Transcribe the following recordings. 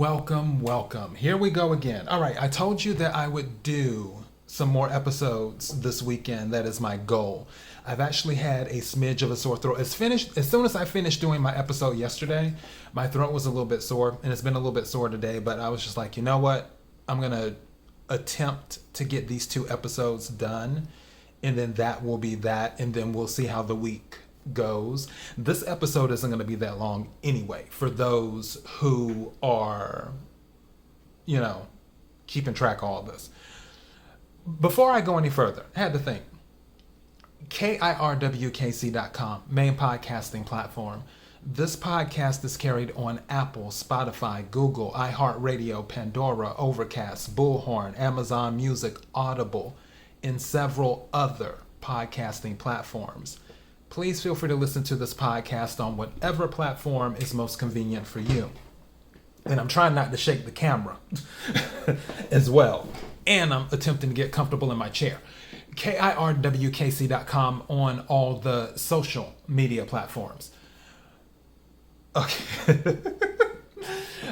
Welcome. Here we go again. All right, I told you that I would do some more episodes this weekend. That is my goal. I've actually had a smidge of a sore throat. It's finished. As soon as I finished doing my episode yesterday, my throat was a little bit sore, and it's been a little bit sore today, but I was just like, you know what? I'm going to attempt to get these 2 episodes done, and then that will be that, and then we'll see how the week goes. This episode isn't going to be that long anyway, for those who are, keeping track of all this. Before I go any further, I had to think. KIRWKC.com, main podcasting platform. This podcast is carried on Apple, Spotify, Google, iHeartRadio, Pandora, Overcast, Bullhorn, Amazon Music, Audible, and several other podcasting platforms. Please feel free to listen to this podcast on whatever platform is most convenient for you. And I'm trying not to shake the camera as well. And I'm attempting to get comfortable in my chair. KIRWKC.com on all the social media platforms. Okay.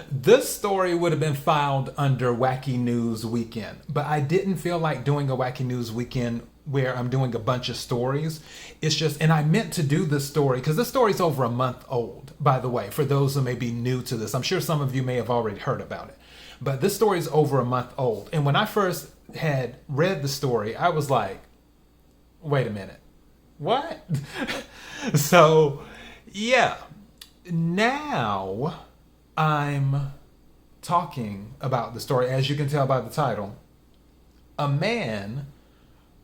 This story would have been filed under Wacky News Weekend, but I didn't feel like doing a Wacky News Weekend where I'm doing a bunch of stories. It's just, and I meant to do this story because this story's over a month old, by the way, for those who may be new to this. I'm sure some of you may have already heard about it, but this story is over a month old. And when I first had read the story, I was like, wait a minute, what? So, yeah, now I'm talking about the story. As you can tell by the title, a man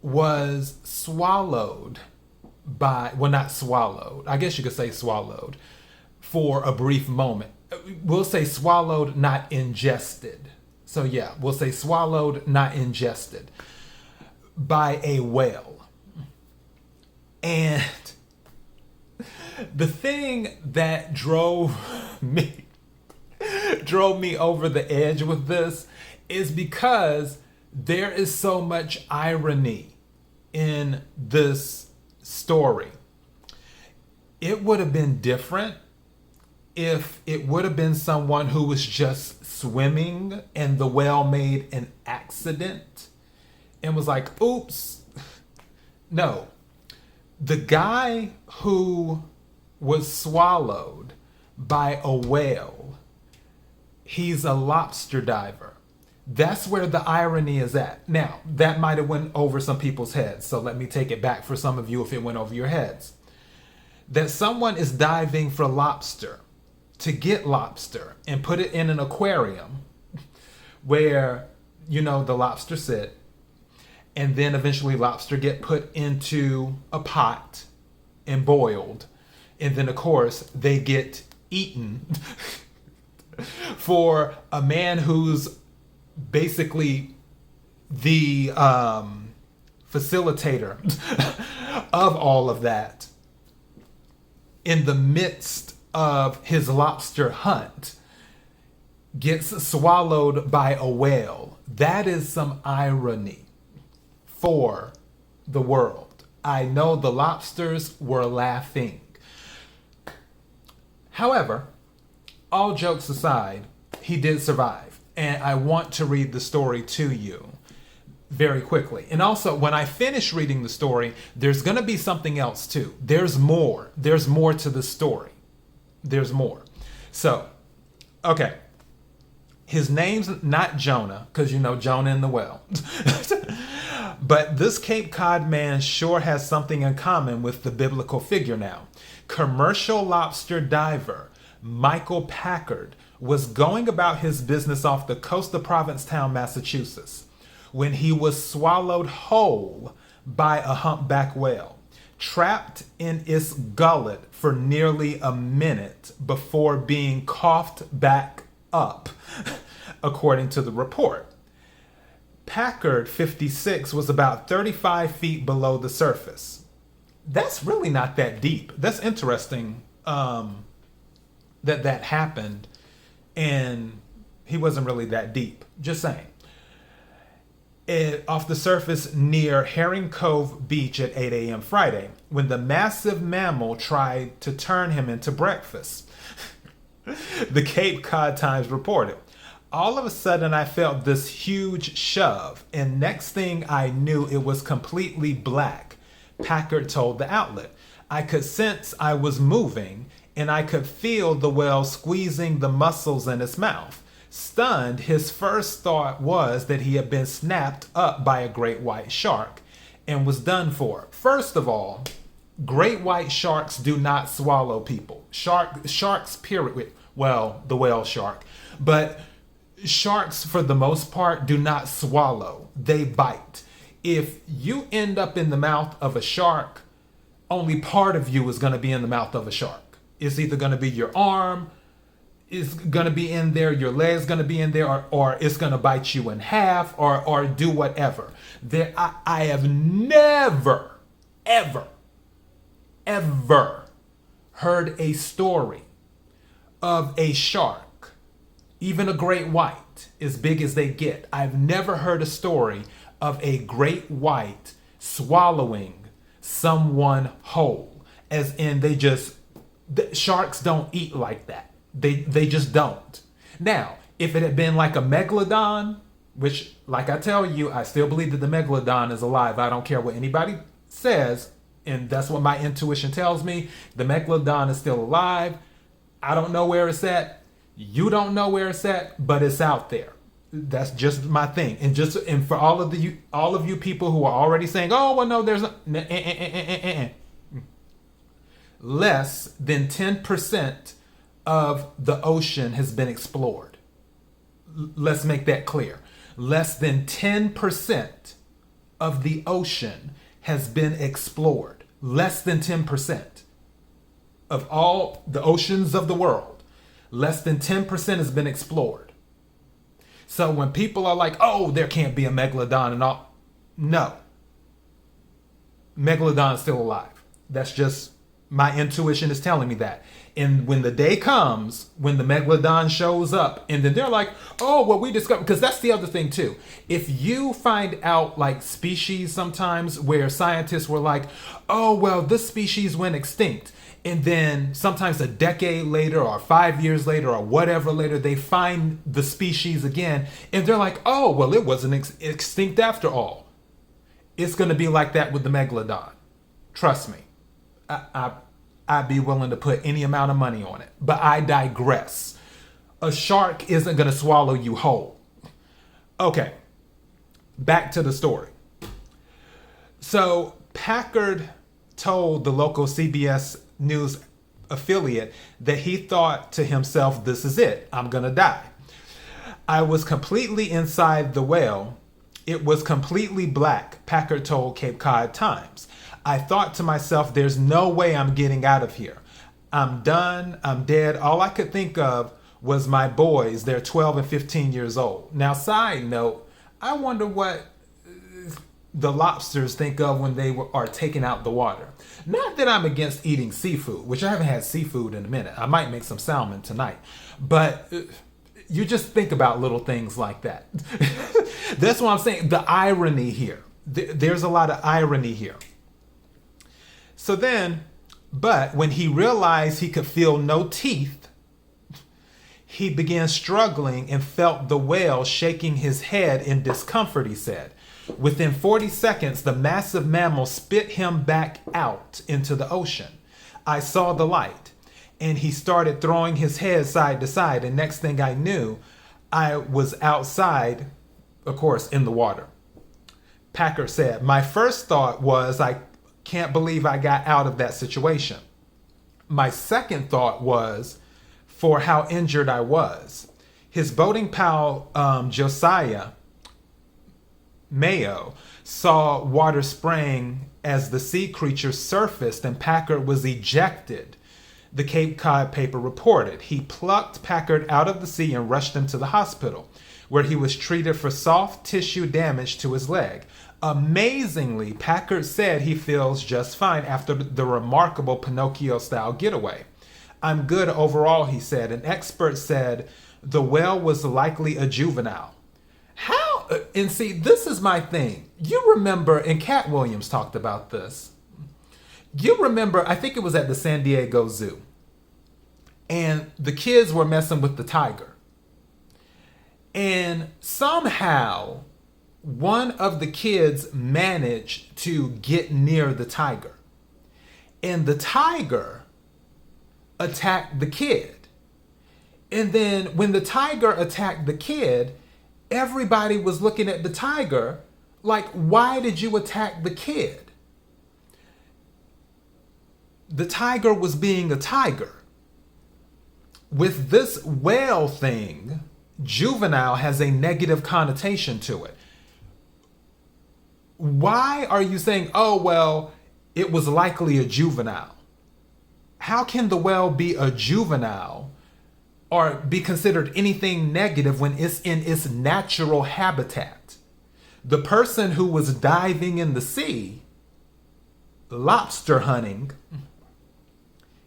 was swallowed by, well, not swallowed, I guess you could say swallowed for a brief moment. We'll say swallowed, not ingested. So yeah, we'll say swallowed, not ingested by a whale. And the thing that drove me over the edge with this is because there is so much irony in this story. It would have been different if it would have been someone who was just swimming and the whale made an accident and was like, oops. No. The guy who was swallowed by a whale, he's a lobster diver. That's where the irony is at. Now, that might have went over some people's heads, so let me take it back for some of you if it went over your heads. That someone is diving for lobster to get lobster and put it in an aquarium where, the lobster sit, and then eventually lobster get put into a pot and boiled, and then of course they get eaten for a man who's basically the facilitator of all of that. In the midst of his lobster hunt, gets swallowed by a whale. That is some irony for the world. I know the lobsters were laughing. However, all jokes aside, he did survive. And I want to read the story to you very quickly. And also, when I finish reading the story, there's going to be something else too. There's more. There's more to the story. There's more. So, okay. His name's not Jonah, because Jonah and the whale. But this Cape Cod man sure has something in common with the biblical figure now. Commercial lobster diver Michael Packard was going about his business off the coast of Provincetown, Massachusetts, when he was swallowed whole by a humpback whale, trapped in its gullet for nearly a minute before being coughed back up, according to the report. Packard, 56, was about 35 feet below the surface. That's really not that deep. That's interesting that happened, and he wasn't really that deep. Just saying. Off the surface near Herring Cove Beach at 8 a.m. Friday, when the massive mammal tried to turn him into breakfast. The Cape Cod Times reported. All of a sudden, I felt this huge shove, and next thing I knew, it was completely black. Packard told the outlet. I could sense I was moving, and I could feel the whale squeezing the muscles in its mouth. Stunned, his first thought was that he had been snapped up by a great white shark and was done for. First of all, great white sharks do not swallow people. Sharks, period. Well, the whale shark. But sharks, for the most part, do not swallow. They bite. If you end up in the mouth of a shark, only part of you is going to be in the mouth of a shark. It's either going to be your arm, it's going to be in there, your leg's going to be in there, or it's going to bite you in half, or do whatever. I have never, ever heard a story of a shark, even a great white, as big as they get. I've never heard a story of a great white swallowing someone whole, as in sharks don't eat like that. They just don't. Now, if it had been like a megalodon, which, like I tell you, I still believe that the megalodon is alive. I don't care what anybody says, and that's what my intuition tells me. The megalodon is still alive. I don't know where it's at. You don't know where it's at, but it's out there. That's just my thing. And for all of you people who are already saying, "Oh, well, no, there's less than 10% of the ocean has been explored." Let's make that clear. Less than 10% of the ocean has been explored. Less than 10% of all the oceans of the world. Less than 10% has been explored. So when people are like, "Oh, there can't be a megalodon and all," no. Megalodon is still alive. That's just my intuition is telling me that. And when the day comes, when the megalodon shows up, and then they're like, "Oh, well, we discovered," because that's the other thing too. If you find out like species sometimes where scientists were like, "Oh, well, this species went extinct," and then sometimes a decade later or 5 years later or whatever later, they find the species again, and they're like, "Oh, well, it wasn't extinct after all." It's going to be like that with the megalodon. Trust me. I'd be willing to put any amount of money on it. But I digress. A shark isn't going to swallow you whole. Okay, back to the story. So Packard told the local CBS News affiliate that he thought to himself, "This is it. I'm going to die." "I was completely inside the whale. It was completely black," Packard told Cape Cod Times. "I thought to myself, there's no way I'm getting out of here. I'm done. I'm dead. All I could think of was my boys. They're 12 and 15 years old." Now, side note, I wonder what the lobsters think of when they are taken out the water. Not that I'm against eating seafood, which I haven't had seafood in a minute. I might make some salmon tonight. But you just think about little things like that. That's what I'm saying. The irony here. There's a lot of irony here. So then, but when he realized he could feel no teeth, he began struggling and felt the whale shaking his head in discomfort, he said. Within 40 seconds, the massive mammal spit him back out into the ocean. "I saw the light, and he started throwing his head side to side, and next thing I knew, I was outside, of course, in the water." Packard said, "My first thought was, I can't believe I got out of that situation. My second thought was for how injured I was." His boating pal, Josiah Mayo, saw water spraying as the sea creature surfaced and Packard was ejected, the Cape Cod paper reported. He plucked Packard out of the sea and rushed him to the hospital, where he was treated for soft tissue damage to his leg. Amazingly, Packard said he feels just fine after the remarkable Pinocchio-style getaway. "I'm good overall," he said. An expert said the whale was likely a juvenile. How? And see, this is my thing. You remember, and Cat Williams talked about this. You remember, I think it was at the San Diego Zoo, and the kids were messing with the tiger. And somehow, one of the kids managed to get near the tiger. And the tiger attacked the kid. And then when the tiger attacked the kid, everybody was looking at the tiger like, why did you attack the kid? The tiger was being a tiger. With this whale thing, juvenile has a negative connotation to it. Why are you saying, oh, well, it was likely a juvenile? How can the whale be a juvenile or be considered anything negative when it's in its natural habitat? The person who was diving in the sea, lobster hunting,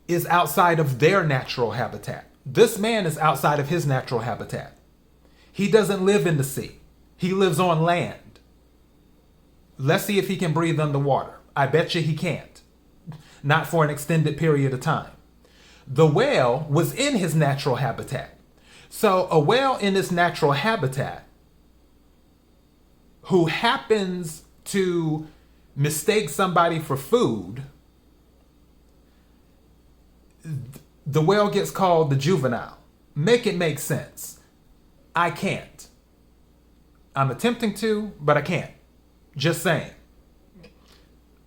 is outside of their natural habitat. This man is outside of his natural habitat. He doesn't live in the sea. He lives on land. Let's see if he can breathe underwater. I bet you he can't. Not for an extended period of time. The whale was in his natural habitat. So a whale in its natural habitat who happens to mistake somebody for food, the whale gets called the juvenile. Make it make sense. I can't. I'm attempting to, but I can't. Just saying.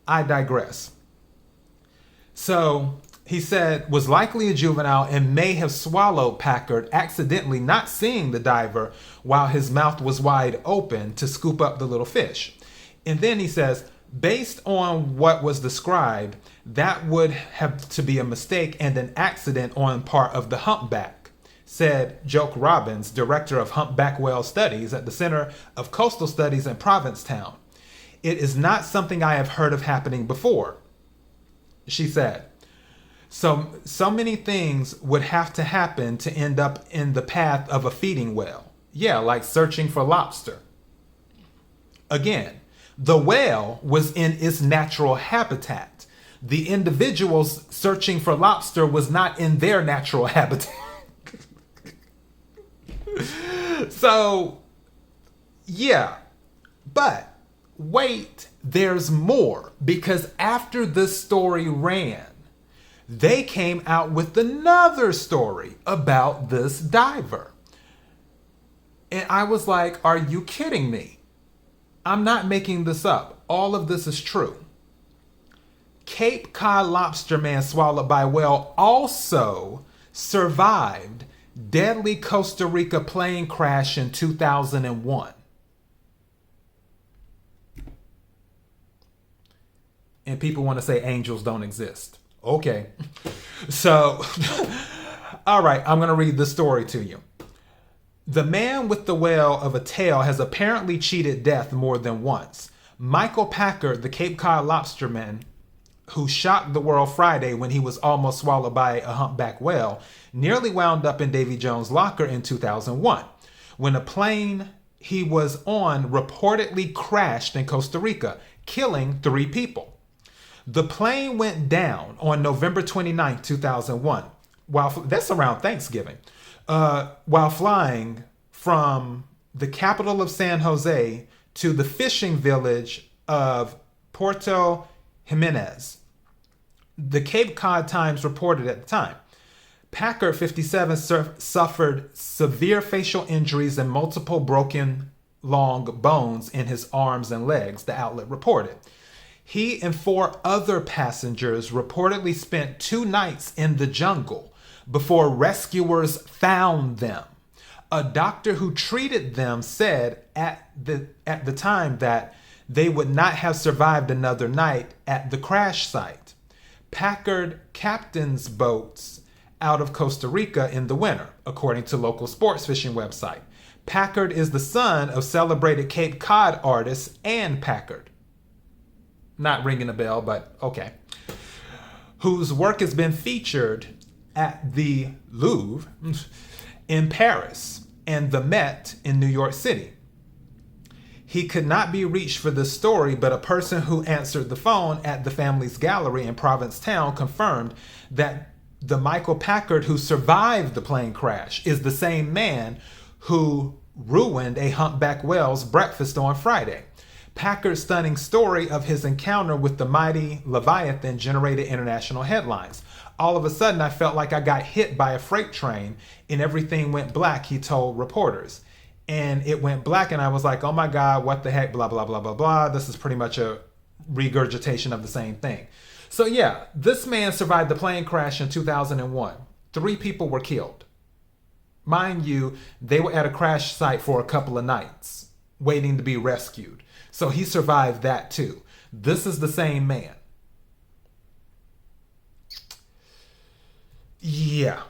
I digress. So he said was likely a juvenile and may have swallowed Packard, accidentally not seeing the diver while his mouth was wide open to scoop up the little fish. And then he says, based on what was described, that would have to be a mistake and an accident on part of the humpback, said Joke Robbins, director of humpback whale studies at the Center of Coastal Studies in Provincetown. It is not something I have heard of happening before, she said. So many things would have to happen to end up in the path of a feeding whale. Yeah, like searching for lobster. Again, the whale was in its natural habitat. The individuals searching for lobster was not in their natural habitat. So, yeah. But wait, there's more. Because after this story ran, they came out with another story about this diver. And I was like, are you kidding me? I'm not making this up. All of this is true. Cape Cod lobster man swallowed by whale also survived deadly Costa Rica plane crash in 2001. And people want to say angels don't exist. Okay. So, all right, I'm going to read the story to you. The man with the whale of a tail has apparently cheated death more than once. Michael Packard, the Cape Cod lobsterman who shocked the world Friday when he was almost swallowed by a humpback whale, nearly wound up in Davy Jones' locker in 2001 when a plane he was on reportedly crashed in Costa Rica, killing 3 people. The plane went down on November 29, 2001, that's around Thanksgiving, while flying from the capital of San Jose to the fishing village of Puerto Jimenez. The Cape Cod Times reported at the time. Packard, 57, suffered severe facial injuries and multiple broken long bones in his arms and legs, the outlet reported. He and 4 other passengers reportedly spent 2 nights in the jungle before rescuers found them. A doctor who treated them said at the time that they would not have survived another night at the crash site. Packard captains boats out of Costa Rica in the winter, according to local sports fishing website. Packard is the son of celebrated Cape Cod artist Ann Packard. Not ringing a bell, but okay. Whose work has been featured at the Louvre in Paris and the Met in New York City. He could not be reached for this story, but a person who answered the phone at the family's gallery in Provincetown confirmed that the Michael Packard who survived the plane crash is the same man who ruined a humpback whale's breakfast on Friday. Packard's stunning story of his encounter with the mighty Leviathan generated international headlines. All of a sudden, I felt like I got hit by a freight train and everything went black, he told reporters. And it went black and I was like, oh my God, what the heck, blah, blah, blah, blah, blah. This is pretty much a regurgitation of the same thing. So yeah, this man survived the plane crash in 2001. 3 people were killed. Mind you, they were at a crash site for a couple of nights, waiting to be rescued. So he survived that too. This is the same man. Yeah.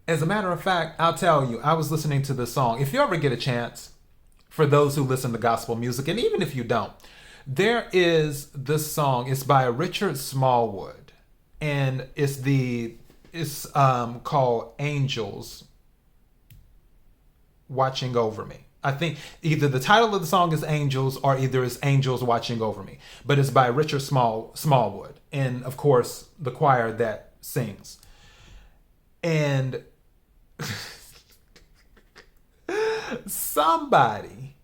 As a matter of fact, I'll tell you, I was listening to this song. If you ever get a chance, for those who listen to gospel music, and even if you don't, there is this song. It's by Richard Smallwood, and it's called Angels Watching Over Me. I think either the title of the song is Angels or either it's Angels Watching Over Me. But it's by Richard Smallwood. And of course, the choir that sings. And somebody,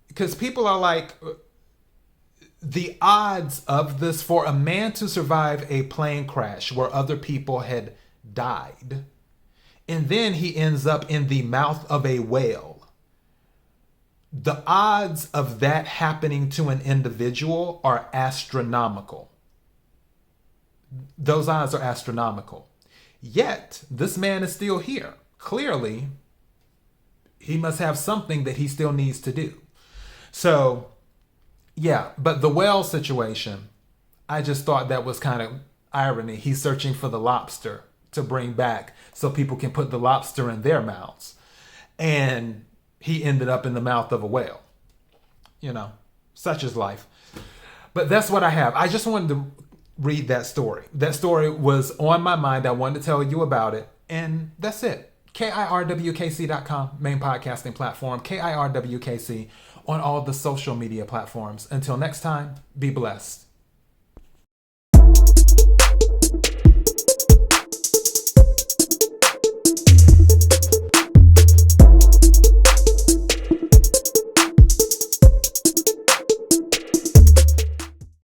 because people are like, the odds of this for a man to survive a plane crash where other people had died, and then he ends up in the mouth of a whale. The odds of that happening to an individual are astronomical. Those odds are astronomical. Yet, this man is still here. Clearly, he must have something that he still needs to do. So, yeah, but the whale situation, I just thought that was kind of irony. He's searching for the lobster to bring back so people can put the lobster in their mouths. And he ended up in the mouth of a whale. You know, such is life. But that's what I have. I just wanted to read that story. That story was on my mind. I wanted to tell you about it. And that's it. KIRWKC.com, main podcasting platform. KIRWKC on all the social media platforms. Until next time, be blessed.